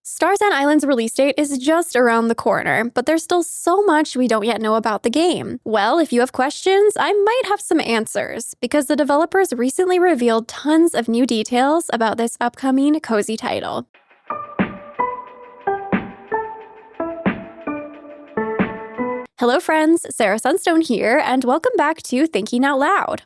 Starsand Island's release date is just around the corner, but there's still so much we don't yet know about the game. Well, if you have questions, I might have some answers, because the developers recently revealed tons of new details about this upcoming cozy title. Hello friends, Sarah Sunstone here, and welcome back to Thinking Out Loud.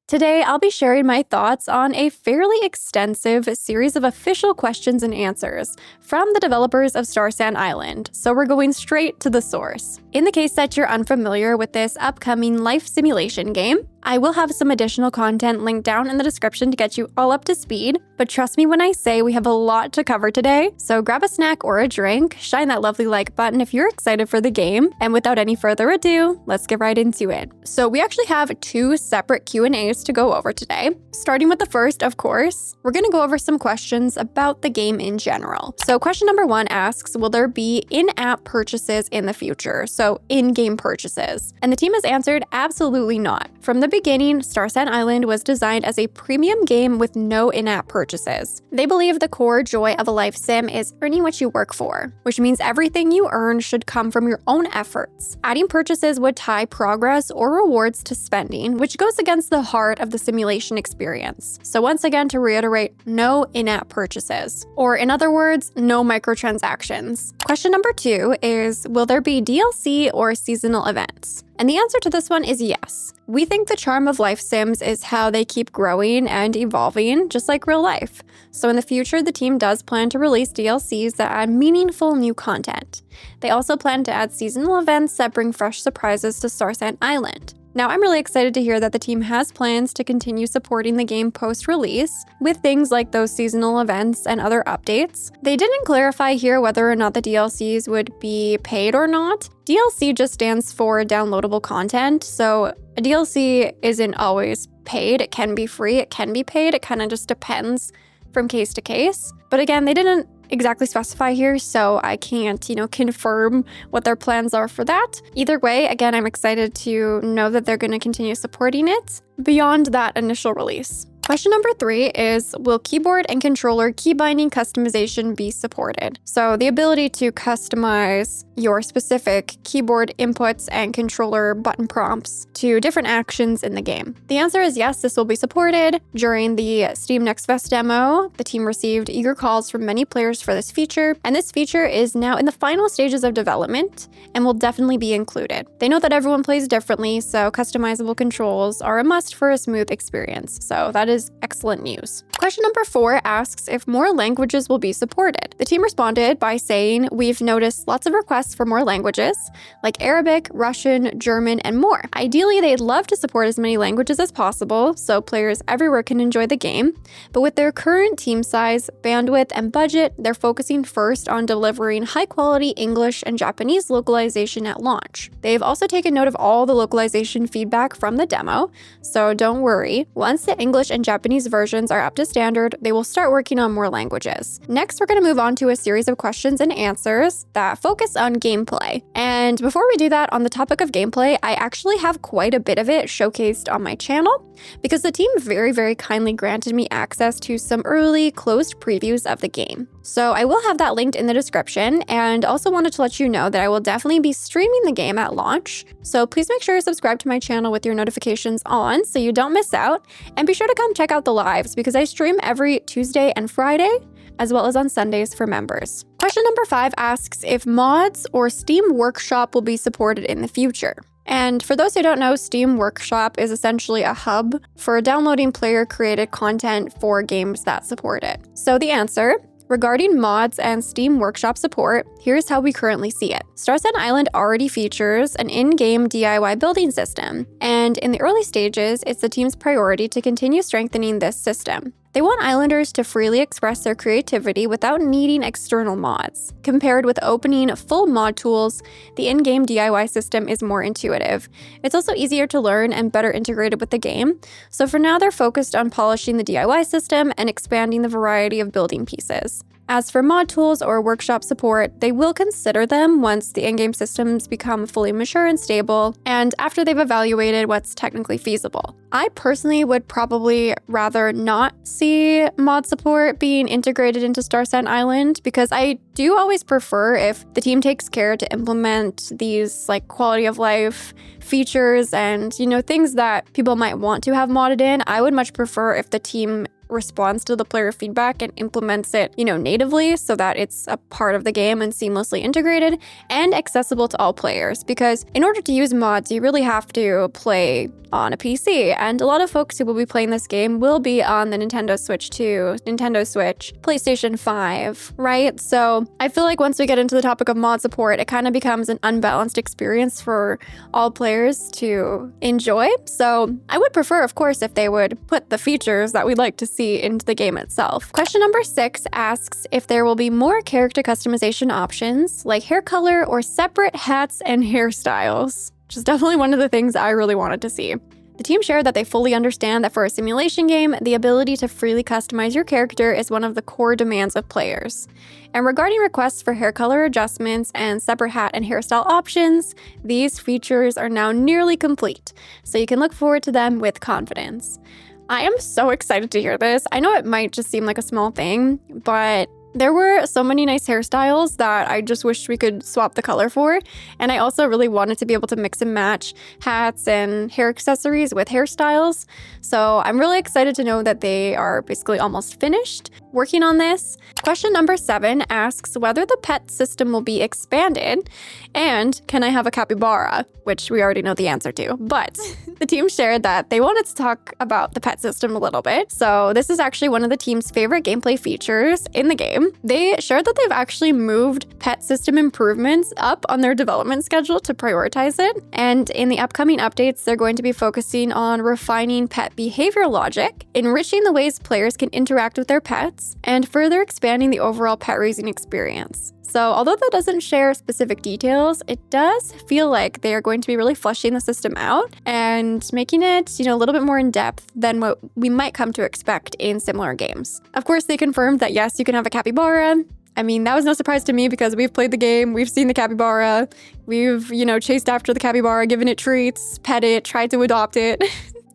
Today, I'll be sharing my thoughts on a fairly extensive series of official questions and answers from the developers of Starsand Island, so we're going straight to the source. In the case that you're unfamiliar with this upcoming life simulation game, I will have some additional content linked down in the description to get you all up to speed, but trust me when I say we have a lot to cover today, so grab a snack or a drink, shine that lovely like button if you're excited for the game, and without any further ado, let's get right into it. So we actually have two separate Q&As to go over today. Starting with the first, of course, we're going to go over some questions about the game in general. So question number 1 asks, will there be in-app purchases in the future? So in-game purchases. And the team has answered absolutely not. From the beginning, Starsand Island was designed as a premium game with no in-app purchases. They believe the core joy of a life sim is earning what you work for, which means everything you earn should come from your own efforts. Adding purchases would tie progress or rewards to spending, which goes against the heart of the simulation experience. So once again, to reiterate, no in-app purchases. Or in other words, no microtransactions. Question number 2 is, will there be DLC or seasonal events? And the answer to this one is yes. We think the charm of life sims is how they keep growing and evolving, just like real life. So in the future, the team does plan to release DLCs that add meaningful new content. They also plan to add seasonal events that bring fresh surprises to Starsand Island. Now, I'm really excited to hear that the team has plans to continue supporting the game post-release with things like those seasonal events and other updates. They didn't clarify here whether or not the DLCs would be paid or not. DLC just stands for downloadable content, so a DLC isn't always paid. It can be free, it can be paid, it kind of just depends from case to case. But again, they didn't exactly specify here, so I can't, confirm what their plans are for that. Either way, again, I'm excited to know that they're going to continue supporting it beyond that initial release. Question number 3 is, will keyboard and controller keybinding customization be supported? So the ability to customize your specific keyboard inputs and controller button prompts to different actions in the game. The answer is yes, this will be supported. During the Steam Next Fest demo, the team received eager calls from many players for this feature, and this feature is now in the final stages of development and will definitely be included. They know that everyone plays differently, so customizable controls are a must for a smooth experience. So that is excellent news. Question number 4 asks if more languages will be supported. The team responded by saying, we've noticed lots of requests for more languages, like Arabic, Russian, German, and more. Ideally, they'd love to support as many languages as possible, so players everywhere can enjoy the game, but with their current team size, bandwidth, and budget, they're focusing first on delivering high-quality English and Japanese localization at launch. They've also taken note of all the localization feedback from the demo, so don't worry. Once the English and Japanese versions are up to standard, they will start working on more languages. Next, we're going to move on to a series of questions and answers that focus on gameplay. And before we do that, on the topic of gameplay, I actually have quite a bit of it showcased on my channel because the team very kindly granted me access to some early closed previews of the game. So I will have that linked in the description, and also wanted to let you know that I will definitely be streaming the game at launch. So please make sure you subscribe to my channel with your notifications on so you don't miss out, and be sure to come check out the lives because I stream every Tuesday and Friday, as well as on Sundays for members. Question number 5 asks if mods or Steam Workshop will be supported in the future. And for those who don't know, Steam Workshop is essentially a hub for downloading player-created content for games that support it. So the answer, regarding mods and Steam Workshop support, here's how we currently see it. Starsand Island already features an in-game DIY building system, and in the early stages, it's the team's priority to continue strengthening this system. They want Islanders to freely express their creativity without needing external mods. Compared with opening full mod tools, the in-game DIY system is more intuitive. It's also easier to learn and better integrated with the game, so for now they're focused on polishing the DIY system and expanding the variety of building pieces. As for mod tools or workshop support, they will consider them once the in-game systems become fully mature and stable, and after they've evaluated what's technically feasible. I personally would probably rather not see mod support being integrated into Starsand Island, because I do always prefer if the team takes care to implement these like quality of life features and, things that people might want to have modded in. I would much prefer if the team responds to the player feedback and implements it, natively so that it's a part of the game and seamlessly integrated and accessible to all players. Because in order to use mods, you really have to play on a PC, and a lot of folks who will be playing this game will be on the Nintendo Switch 2, Nintendo Switch, PlayStation 5, right? So I feel like once we get into the topic of mod support, it kind of becomes an unbalanced experience for all players to enjoy. So I would prefer, of course, if they would put the features that we'd like to see into the game itself. Question number 6 asks if there will be more character customization options like hair color or separate hats and hairstyles, which is definitely one of the things I really wanted to see. The team shared that they fully understand that for a simulation game, the ability to freely customize your character is one of the core demands of players. And regarding requests for hair color adjustments and separate hat and hairstyle options, these features are now nearly complete, so you can look forward to them with confidence. I am so excited to hear this. I know it might just seem like a small thing, but there were so many nice hairstyles that I just wished we could swap the color for. And I also really wanted to be able to mix and match hats and hair accessories with hairstyles. So I'm really excited to know that they are basically almost finished working on this. Question number 7 asks whether the pet system will be expanded and can I have a capybara, which we already know the answer to. But the team shared that they wanted to talk about the pet system a little bit. So this is actually one of the team's favorite gameplay features in the game. They shared that they've actually moved pet system improvements up on their development schedule to prioritize it. And in the upcoming updates, they're going to be focusing on refining pet behavior logic, enriching the ways players can interact with their pets, and further expanding the overall pet raising experience. So although that doesn't share specific details, it does feel like they are going to be really fleshing the system out and making it, a little bit more in depth than what we might come to expect in similar games. Of course, they confirmed that yes, you can have a capybara. I mean, that was no surprise to me because we've played the game, we've seen the capybara, we've, chased after the capybara, given it treats, pet it, tried to adopt it.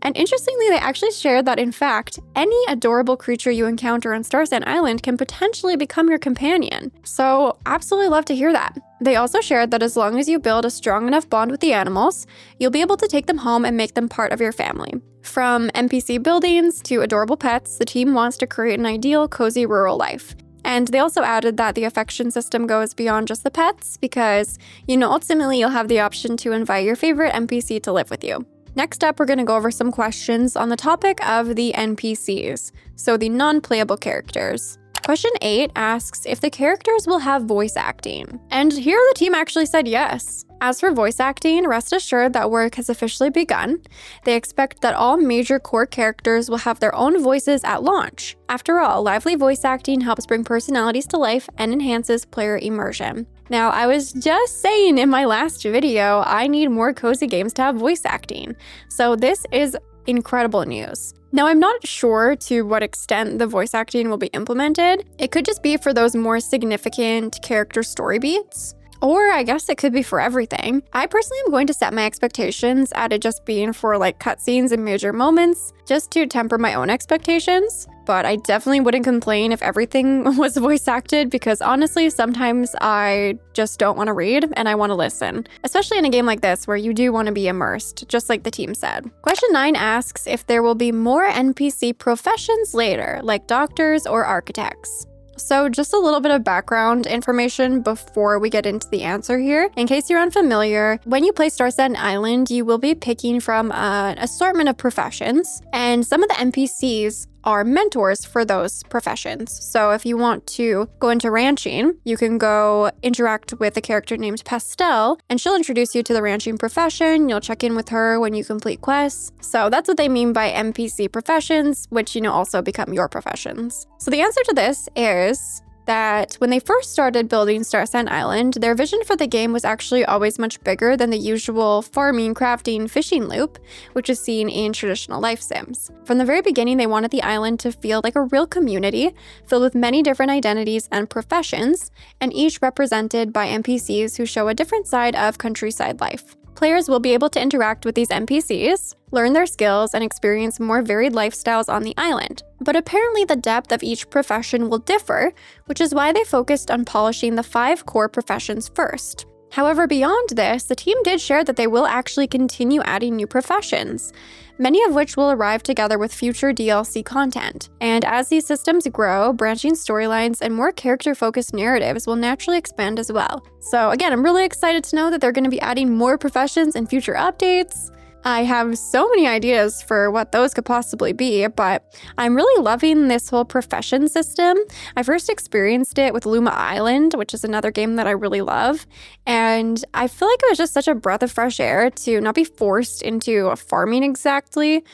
And interestingly, they actually shared that, in fact, any adorable creature you encounter on Starsand Island can potentially become your companion. So absolutely love to hear that. They also shared that as long as you build a strong enough bond with the animals, you'll be able to take them home and make them part of your family. From NPC buildings to adorable pets, the team wants to create an ideal, cozy rural life. And they also added that the affection system goes beyond just the pets because, ultimately you'll have the option to invite your favorite NPC to live with you. Next up, we're going to go over some questions on the topic of the NPCs, so the non-playable characters. Question 8 asks if the characters will have voice acting. And here the team actually said yes. As for voice acting, rest assured that work has officially begun. They expect that all major core characters will have their own voices at launch. After all, lively voice acting helps bring personalities to life and enhances player immersion. Now, I was just saying in my last video, I need more cozy games to have voice acting. So this is incredible news. Now, I'm not sure to what extent the voice acting will be implemented. It could just be for those more significant character story beats. Or I guess it could be for everything. I personally am going to set my expectations at it just being for like cutscenes and major moments, just to temper my own expectations. But I definitely wouldn't complain if everything was voice acted because honestly, sometimes I just don't want to read and I want to listen, especially in a game like this where you do want to be immersed, just like the team said. Question 9 asks if there will be more NPC professions later, like doctors or architects. So just a little bit of background information before we get into the answer here. In case you're unfamiliar, when you play Starsand Island, you will be picking from an assortment of professions, and some of the NPCs are mentors for those professions. So if you want to go into ranching, you can go interact with a character named Pastel, and she'll introduce you to the ranching profession. You'll check in with her when you complete quests. So that's what they mean by NPC professions, which, also become your professions. So the answer to this is that when they first started building Starsand Island, their vision for the game was actually always much bigger than the usual farming, crafting, fishing loop, which is seen in traditional life sims. From the very beginning, they wanted the island to feel like a real community, filled with many different identities and professions, and each represented by NPCs who show a different side of countryside life. Players will be able to interact with these NPCs, learn their skills, and experience more varied lifestyles on the island. But apparently the depth of each profession will differ, which is why they focused on polishing the 5 core professions first. However, beyond this, the team did share that they will actually continue adding new professions, many of which will arrive together with future DLC content. And as these systems grow, branching storylines and more character-focused narratives will naturally expand as well. So again, I'm really excited to know that they're going to be adding more professions in future updates. I have so many ideas for what those could possibly be, but I'm really loving this whole profession system. I first experienced it with Luma Island, which is another game that I really love, and I feel like it was just such a breath of fresh air to not be forced into farming exactly,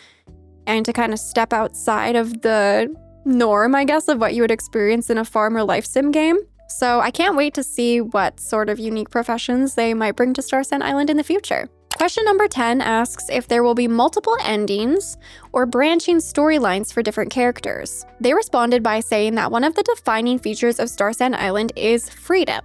and to kind of step outside of the norm, I guess, of what you would experience in a farm or life sim game. So I can't wait to see what sort of unique professions they might bring to Starsand Island in the future. Question number 10 asks if there will be multiple endings or branching storylines for different characters. They responded by saying that one of the defining features of Starsand Island is freedom,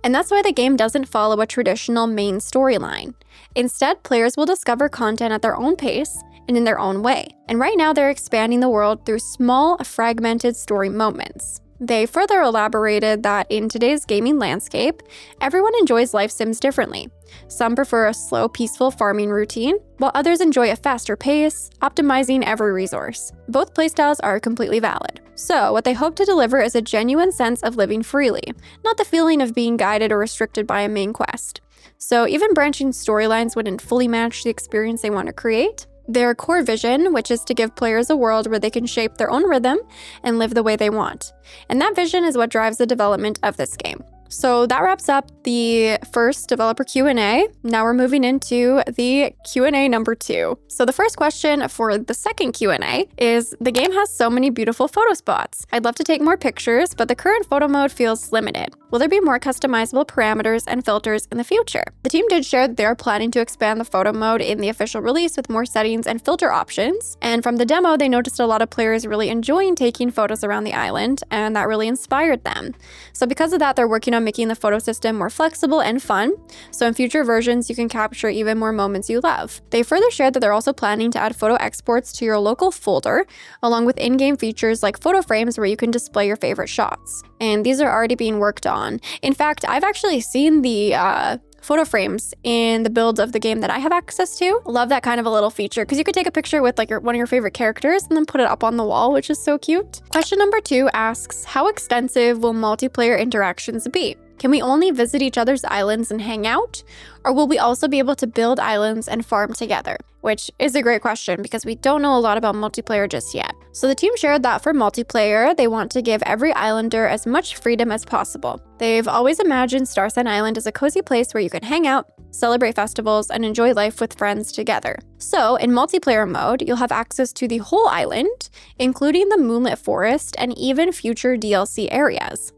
and that's why the game doesn't follow a traditional main storyline. Instead, players will discover content at their own pace and in their own way. And right now, they're expanding the world through small, fragmented story moments. They further elaborated that in today's gaming landscape, everyone enjoys life sims differently. Some prefer a slow, peaceful farming routine, while others enjoy a faster pace, optimizing every resource. Both playstyles are completely valid. So, what they hope to deliver is a genuine sense of living freely, not the feeling of being guided or restricted by a main quest. So, even branching storylines wouldn't fully match the experience they want to create. Their core vision, which is to give players a world where they can shape their own rhythm and live the way they want. And that vision is what drives the development of this game. So that wraps up the first developer Q&A. Now we're moving into the Q&A number 2. So the first question for the second Q&A is, the game has so many beautiful photo spots. I'd love to take more pictures, but the current photo mode feels limited. Will there be more customizable parameters and filters in the future? The team did share that they are planning to expand the photo mode in the official release with more settings and filter options. And from the demo, they noticed a lot of players really enjoying taking photos around the island, and that really inspired them. So because of that, they're working on making the photo system more flexible and fun, so in future versions you can capture even more moments you love. They further shared that they're also planning to add photo exports to your local folder, along with in-game features like photo frames where you can display your favorite shots. And these are already being worked on. In fact, I've actually seen the photo frames in the build of the game that I have access to. Love that kind of a little feature, because you could take a picture with like one of your favorite characters and then put it up on the wall, which is so cute. Question number 2 asks, how extensive will multiplayer interactions be? Can we only visit each other's islands and hang out? Or will we also be able to build islands and farm together? Which is a great question because we don't know a lot about multiplayer just yet. So the team shared that for multiplayer, they want to give every islander as much freedom as possible. They've always imagined Starsand Island as a cozy place where you can hang out, celebrate festivals, and enjoy life with friends together. So in multiplayer mode, you'll have access to the whole island, including the moonlit forest and even future DLC areas.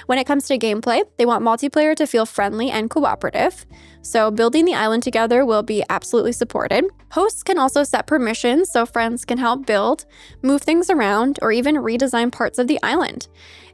When it comes to gameplay, they want multiplayer to feel friendly and cooperative, so building the island together will be absolutely supported. Hosts can also set permissions so friends can help build, move things around, or even redesign parts of the island.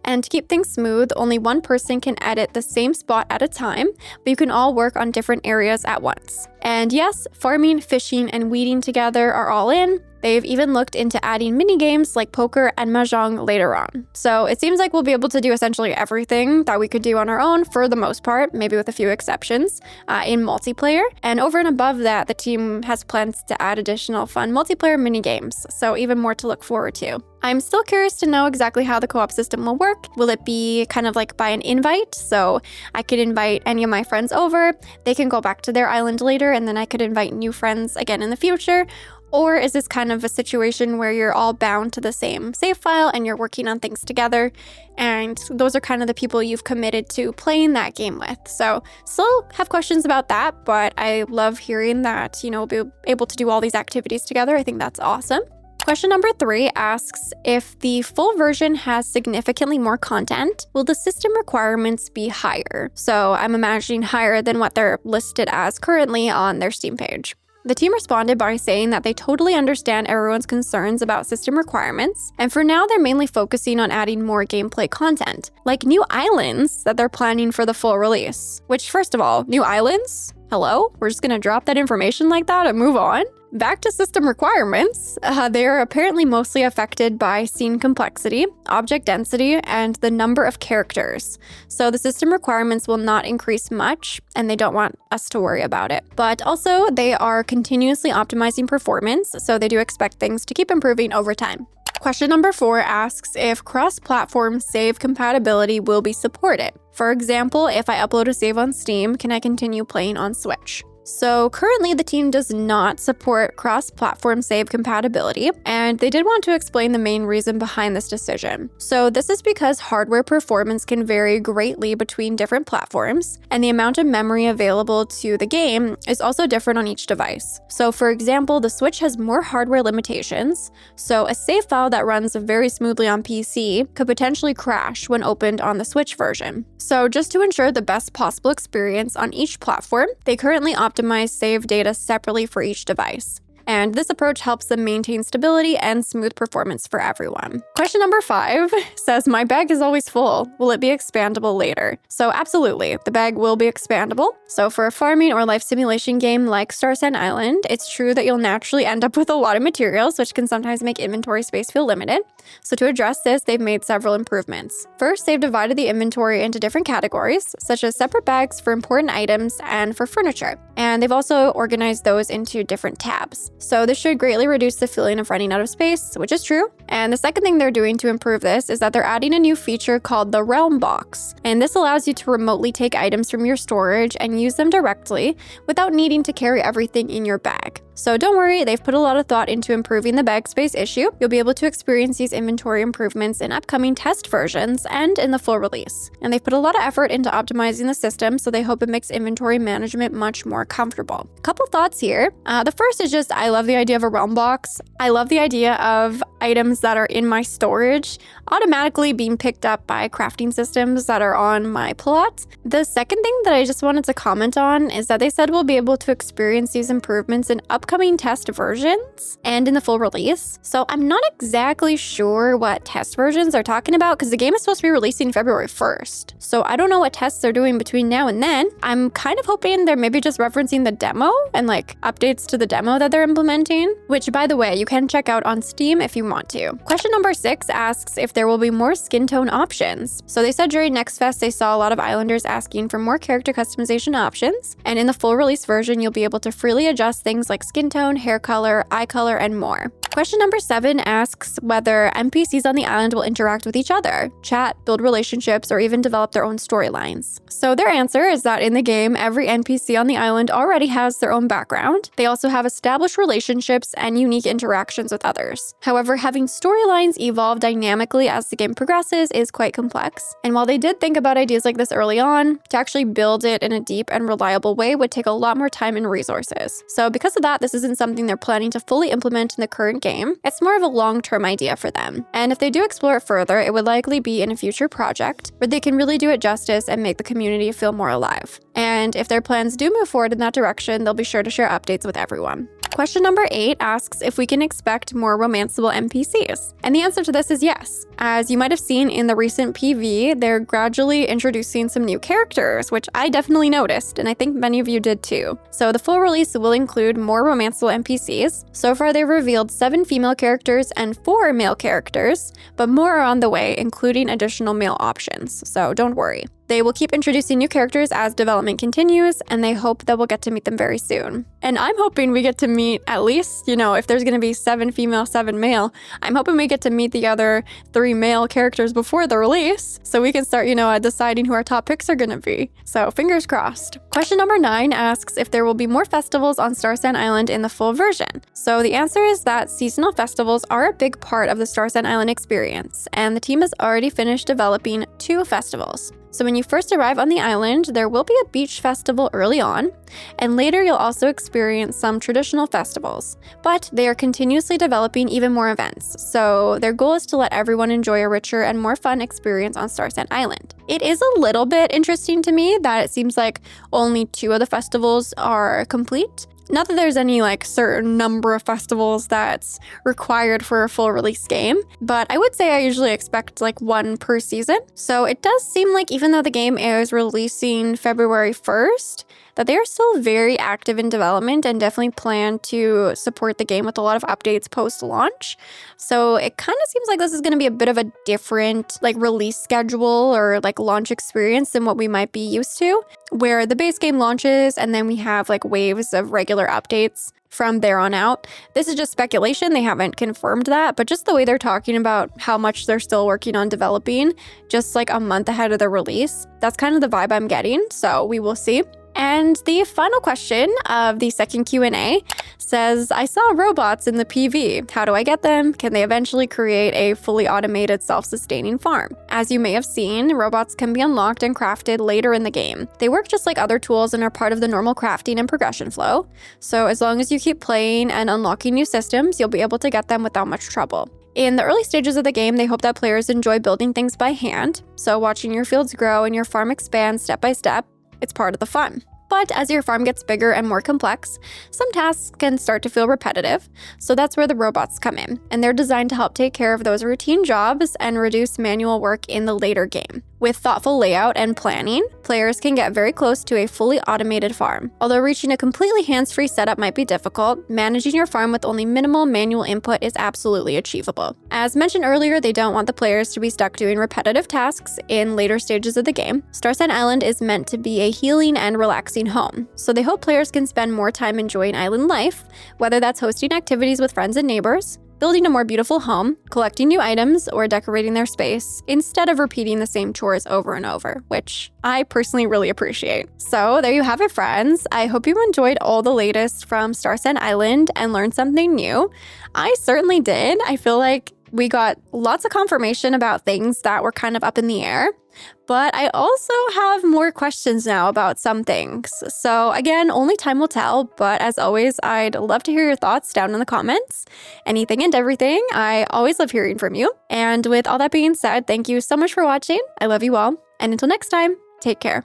And to keep things smooth, only one person can edit the same spot at a time, but you can all work on different areas at once. And yes, farming, fishing, and weeding together are all in. They've even looked into adding mini games like poker and mahjong later on. So it seems like we'll be able to do essentially everything that we could do on our own for the most part, maybe with a few exceptions, in multiplayer. And over and above that, the team has plans to add additional fun multiplayer mini games, so even more to look forward to. I'm still curious to know exactly how the co-op system will work. Will it be kind of like by an invite? So I could invite any of my friends over, they can go back to their island later, and then I could invite new friends again in the future. Or is this kind of a situation where you're all bound to the same save file and you're working on things together, and those are kind of the people you've committed to playing that game with? So still have questions about that, but I love hearing that, we'll be able to do all these activities together. I think that's awesome. Question number 3 asks, if the full version has significantly more content, will the system requirements be higher? So I'm imagining higher than what they're listed as currently on their Steam page. The team responded by saying that they totally understand everyone's concerns about system requirements, and for now they're mainly focusing on adding more gameplay content, like new islands that they're planning for the full release. Which, first of all, new islands? Hello? We're just gonna drop that information like that and move on? Back to system requirements, they are apparently mostly affected by scene complexity, object density, and the number of characters. So the system requirements will not increase much, and they don't want us to worry about it. But also, they are continuously optimizing performance, so they do expect things to keep improving over time. Question number 4 asks if cross-platform save compatibility will be supported. For example, if I upload a save on Steam, can I continue playing on Switch? So currently the team does not support cross-platform save compatibility, and they did want to explain the main reason behind this decision. So this is because hardware performance can vary greatly between different platforms, and the amount of memory available to the game is also different on each device. So for example, the Switch has more hardware limitations, so a save file that runs very smoothly on PC could potentially crash when opened on the Switch version. So just to ensure the best possible experience on each platform, they currently optimize save data separately for each device. And this approach helps them maintain stability and smooth performance for everyone. Question number 5 says, my bag is always full. Will it be expandable later? So absolutely, the bag will be expandable. So for a farming or life simulation game like Starsand Island, it's true that you'll naturally end up with a lot of materials, which can sometimes make inventory space feel limited. So to address this, they've made several improvements. First, they've divided the inventory into different categories, such as separate bags for important items and for furniture. And they've also organized those into different tabs. So this should greatly reduce the feeling of running out of space, which is true. And the second thing they're doing to improve this is that they're adding a new feature called the Realm Box. And this allows you to remotely take items from your storage and use them directly without needing to carry everything in your bag. So don't worry, they've put a lot of thought into improving the bag space issue. You'll be able to experience these inventory improvements in upcoming test versions and in the full release. And they've put a lot of effort into optimizing the system, so they hope it makes inventory management much more comfortable. Couple thoughts here. The first is just, I love the idea of a realm box. I love the idea of items that are in my storage automatically being picked up by crafting systems that are on my plot. The second thing that I just wanted to comment on is that they said we'll be able to experience these improvements in upcoming test versions and in the full release. So I'm not exactly sure what test versions are talking about because the game is supposed to be releasing February 1st. So I don't know what tests they're doing between now and then. I'm kind of hoping they're maybe just referencing the demo and like updates to the demo that they're implementing, which by the way, you can check out on Steam if you want to. Question number 6 asks if there will be more skin tone options. So they said during Next Fest, they saw a lot of Islanders asking for more character customization options. And in the full release version, you'll be able to freely adjust things like skin tone, hair color, eye color, and more. Question number 7 asks whether NPCs on the island will interact with each other, chat, build relationships, or even develop their own storylines. So their answer is that in the game, every NPC on the island already has their own background. They also have established relationships and unique interactions with others. However, having storylines evolve dynamically as the game progresses is quite complex. And while they did think about ideas like this early on, to actually build it in a deep and reliable way would take a lot more time and resources. So because of that, this isn't something they're planning to fully implement in the current game. It's more of a long-term idea for them. And if they do explore it further, it would likely be in a future project where they can really do it justice and make the community feel more alive. And if their plans do move forward in that direction, they'll be sure to share updates with everyone. Question number 8 asks if we can expect more romanceable NPCs. And the answer to this is yes. As you might have seen in the recent PV, they're gradually introducing some new characters, which I definitely noticed, and I think many of you did too. So the full release will include more romanceable NPCs. So far, they've revealed 7 female characters and 4 male characters, but more are on the way, including additional male options. So don't worry. They will keep introducing new characters as development continues, and they hope that we'll get to meet them very soon. And I'm hoping we get to meet at least, if there's going to be 7 female, 7 male, I'm hoping we get to meet the other 3 male characters before the release, so we can start, deciding who our top picks are going to be. So fingers crossed. Question number 9 asks if there will be more festivals on Starsand Island in the full version. So the answer is that seasonal festivals are a big part of the Starsand Island experience, and the team has already finished developing 2 festivals. So when you first arrive on the island, there will be a beach festival early on, and later you'll also experience some traditional festivals. But they are continuously developing even more events, so their goal is to let everyone enjoy a richer and more fun experience on Starsand Island. It is a little bit interesting to me that it seems like only 2 of the festivals are complete. Not that there's any certain number of festivals that's required for a full release game, but I would say I usually expect 1 per season. So it does seem like even though the game is releasing February 1st, that they are still very active in development and definitely plan to support the game with a lot of updates post-launch. So it kind of seems like this is going to be a bit of a different release schedule or launch experience than what we might be used to, where the base game launches and then we have waves of regular updates from there on out. This is just speculation. They haven't confirmed that, but just the way they're talking about how much they're still working on developing, just a month ahead of the release, that's kind of the vibe I'm getting. So we will see. And the final question of the second Q&A says, I saw robots in the PV. How do I get them? Can they eventually create a fully automated self-sustaining farm? As you may have seen, robots can be unlocked and crafted later in the game. They work just like other tools and are part of the normal crafting and progression flow. So as long as you keep playing and unlocking new systems, you'll be able to get them without much trouble. In the early stages of the game, they hope that players enjoy building things by hand. So watching your fields grow and your farm expand step by step, it's part of the fun. But as your farm gets bigger and more complex, some tasks can start to feel repetitive, so that's where the robots come in, and they're designed to help take care of those routine jobs and reduce manual work in the later game. With thoughtful layout and planning, players can get very close to a fully automated farm. Although reaching a completely hands-free setup might be difficult, managing your farm with only minimal manual input is absolutely achievable. As mentioned earlier, they don't want the players to be stuck doing repetitive tasks in later stages of the game. Starsand Island is meant to be a healing and relaxing home, so they hope players can spend more time enjoying island life, whether that's hosting activities with friends and neighbors, building a more beautiful home, collecting new items, or decorating their space, instead of repeating the same chores over and over, which I personally really appreciate. So there you have it, friends. I hope you enjoyed all the latest from Starsand Island and learned something new. I certainly did. I feel like we got lots of confirmation about things that were kind of up in the air. But I also have more questions now about some things. So again, only time will tell, but as always, I'd love to hear your thoughts down in the comments. Anything and everything, I always love hearing from you. And with all that being said, thank you so much for watching. I love you all. And until next time, take care.